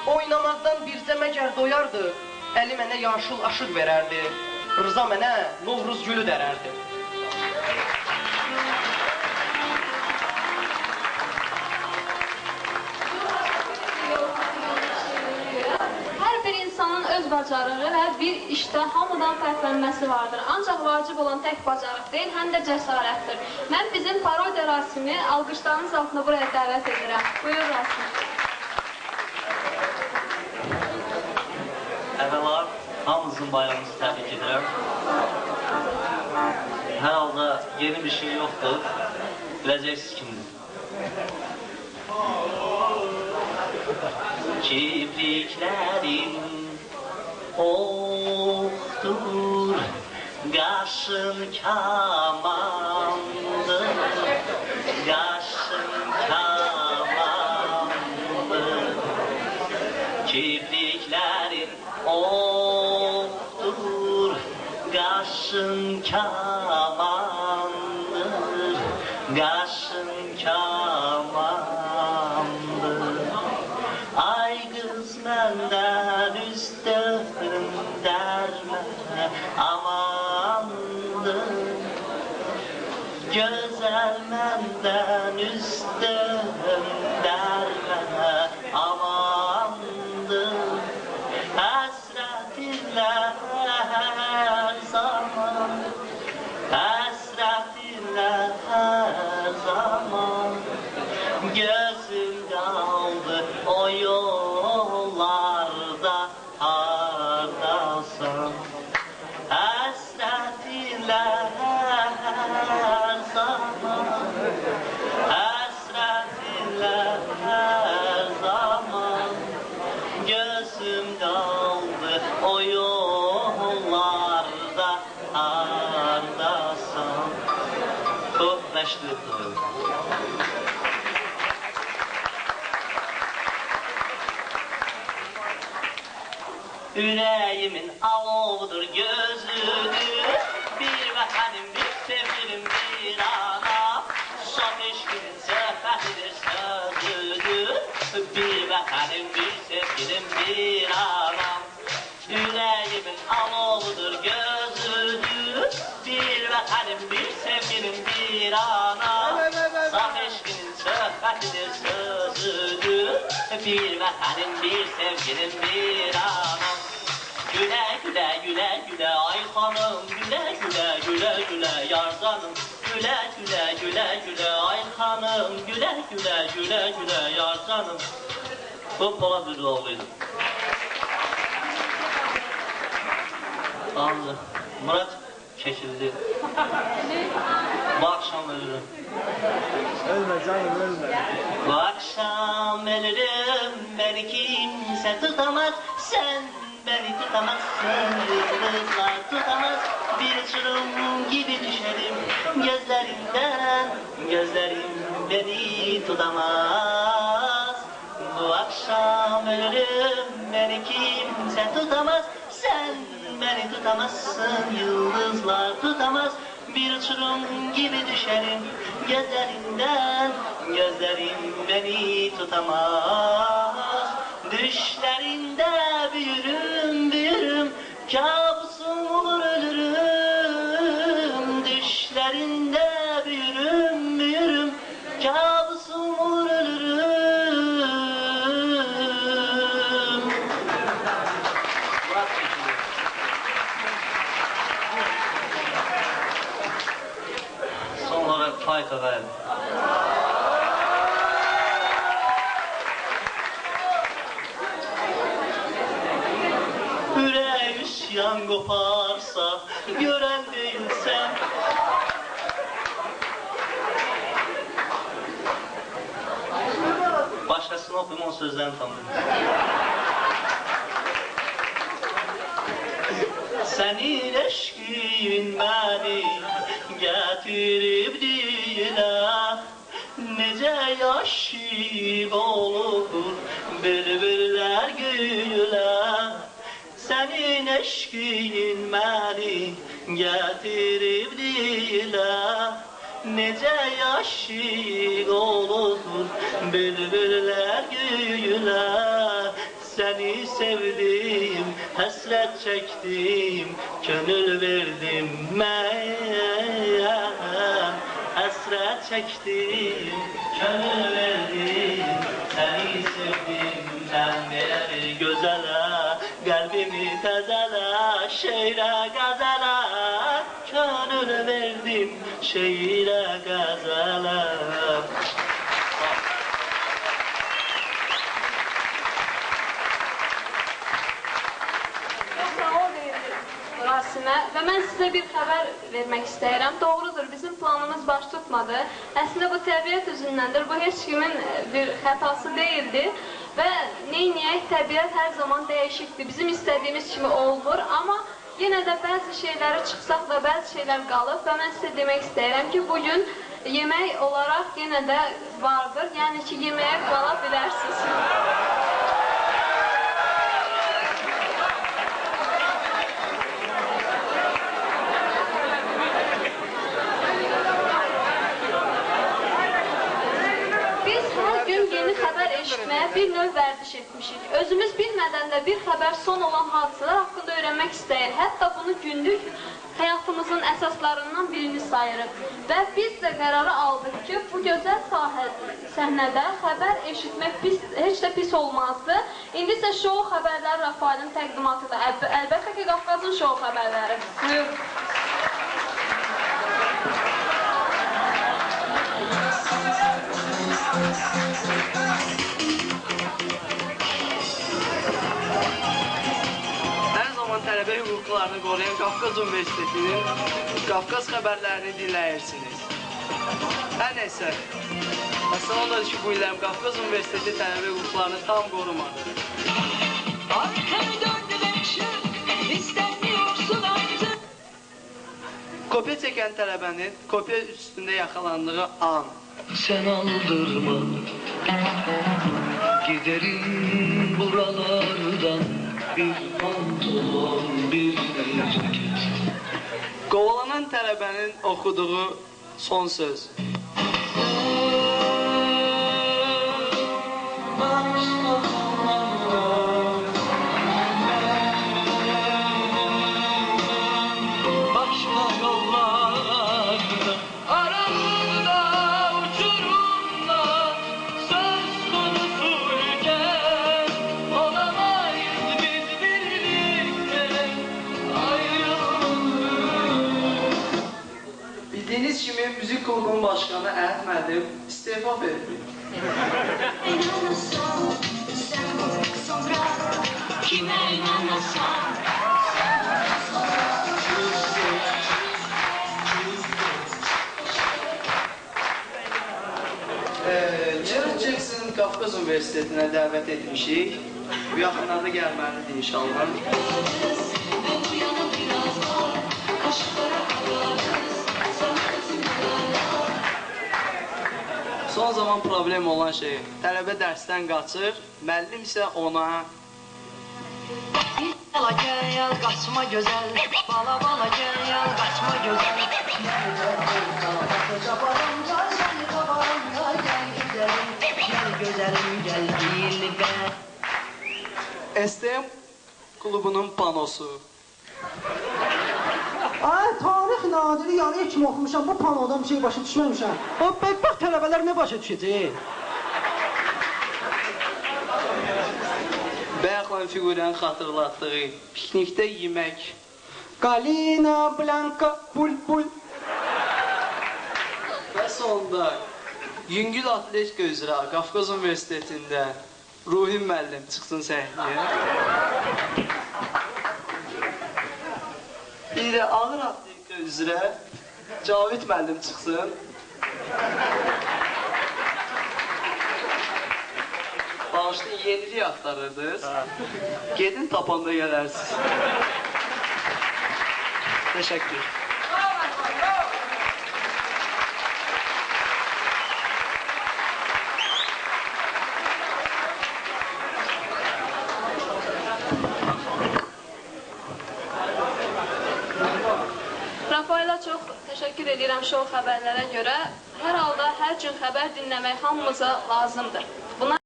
Oynamaqdan bircə məgər doyardı, Əli mənə yaşıl aşıq verərdi, Rıza mənə Novruz gülü dərərdi. Hər bir insanın öz bacarığı və bir işdə hamıdan fərqlənməsi vardır. Ancaq vacib olan tək bacarıq deyil, həm də cəsarətdir. Mən bizim parodiya Rasimi alqışlarınız altında buraya dəvət edirəm. Buyur Rasim. Əvvəla, hamınızın bayramınızı təbrik edirəm. Hər halda yeni bir şey yoxdur. Biləcəksiniz kimdir. Kipriklərim oxdur, qaşın kamandır, qaşın kamandır. Kipriklərim oxdur, qaşın kamandır, qaşın kamandır. Ay qız məndən üstün dərmə amandır, gözəl məndən üstün dərmə amandır. Həsrətinlə hər zaman, həsrətinlə hər zaman, gözüm qaldı o yollarda hardasan. Həsrətinlə hər zaman, həsrətinlə hər zaman, gözüm qaldı o yollarda hardasan. Çox məşğuldur. Yüreğimin alovudur gözüdür, bir vətənim, bir sevgilim, bir anam. Şad eşqinin söhbətidir, sözüdür, bir vətənim, bir sevgilim, bir anam. Yüreğimin alovudur gözüdür, bir vətənim, bir sevgilim, bir anam. Şad eşqinin söhbətidir, sözüdür, bir vətənim, bir sevgilim, bir anam. Gülə, gülə, gülə, gülə, ay xanım, gülə, gülə, gülə, gülə, yar canım. Gülə, gülə, gülə, gülə, ay xanım, gülə, gülə, gülə, gülə, yar canım. Bu Polad Bürdoğlu'ydu. Anladım. Murat çekildi. Bu akşam ölürüm. Ölme canım, ölme. Bu akşam ölürüm, beni kimse tutamaz, sen beni tutamazsın, yıldızlar tutamaz. Bir uçurum gibi düşerim gözlerinden, gözlerim beni tutamaz. Bu akşam ölürüm, beni kimse tutamaz, sen beni tutamazsın, yıldızlar tutamaz. Bir uçurum gibi düşerim gözlerinden, gözlerim beni tutamaz. Düşlerinde büyürüm, büyürüm, kabusum olur ölürüm. Düşlerinde büyürüm, büyürüm, kabusum olur ölürüm. Son olarak Fayka verdi. Yüreği üsyan koparsa, gören değilsem. Başkasını okuyayım, o sözlerini tanıdım. Senin eşkin beni getirip dile, nece yaşık olur bülbüller güle. Senin eşkin beni getirip dile, nece yaşık olur bülbüller güle. seni sevdim, hasret çektim, gönül verdim ben. Hasret çektim, gönül verdim, seni sevdim ben. Ver gözele, kalbimi tezele, şeire gazele, gönül verdim, şeire gazele. Rasimə və mən sizə bir xəbər vermək istəyirəm. Doğrudur, bizim planımız baş tutmadı. Əslində bu təbiət üzündəndir, bu heç kimin bir xətası deyildi və neyniyək, təbiət hər zaman dəyişikdir, bizim istədiyimiz kimi olmur, amma yenə də bəzi şeyləri çıxsaq da bəzi şeylər qalıb və mən sizə demək istəyirəm ki, bugün yemək olaraq yenə də vardır, yəni ki, yeməyə qala bilərsiniz. Bir növ vərdiş etmişik. Özümüz bilmədən də bir xəbər son olan hadisələr haqqında öyrənmək istəyir. Hətta bunu günlük həyatımızın əsaslarından birini sayırıq. Və biz də qərarı aldıq ki, bu gözəl səhnədə xəbər eşitmək heç də pis olmazdı. İndi isə şou xəbərləri Rafaelin təqdimatıdır. Əlbəttə ki, Qafqazın şou xəbərləri. Buyur. Tələbə hüquqlarını qoruyan Qafqaz Universitetinin Qafqaz xəbərlərini dinləyirsiniz. Hər nəysə, məsələ ondadır ki, bu illərim Qafqaz Universiteti tələbə hüquqlarını tam qorumadı. Kopya çəkən tələbənin kopya üstündə yaxalandığı an. Sen aldırma, giderim buralardan. Bir pantolon, bir ceket. Qovalanan tələbənin oxuduğu son söz. Başka yollarda, aramda uçurumda, söz konusuyken olamayız biz birlikte ayrıldık. Bildiyiniz kimi müzik qrupunun başqanı Əhəd müəllim istefa verdi. Kime inanırsan? Janet Jackson Qafqaz Universitetinə dəvət etmişik. Bu yaxınlarda gəlməlidir inşallah. Son zaman problem olan şey, tələbə dərsdən qaçır, müəllim isə ona Bala gel kaçma güzel, bala bala gel kaçma güzel. Gel güzelim gel birlikte. STM klubunun panosu. Ay, tarix nadiri yarıya kimi oxumuşam, bu panodan bir şey başa düşməmişəm. O bədbəxt tələbələr nə başa düşəcək? Bayaqlan figürəni xatırlatdığı piknikdə yemək. Galina, Blanka, Bulbul. Və sonda yüngül atletika üzrə Qafqaz Universitetində Ruhi müəllim çıxsın səhnəyə. Bir də ağır atletika üzrə Cavid müəllim çıxsın. Bağışlayın, yenilik axtarırdınız. Gedin tapanda gələrsiniz. Təşəkkür. Rafaela çox təşəkkür edirəm şou xəbərlərə görə. Hər halda hər gün xəbər dinləmək hamımıza lazımdır. Buna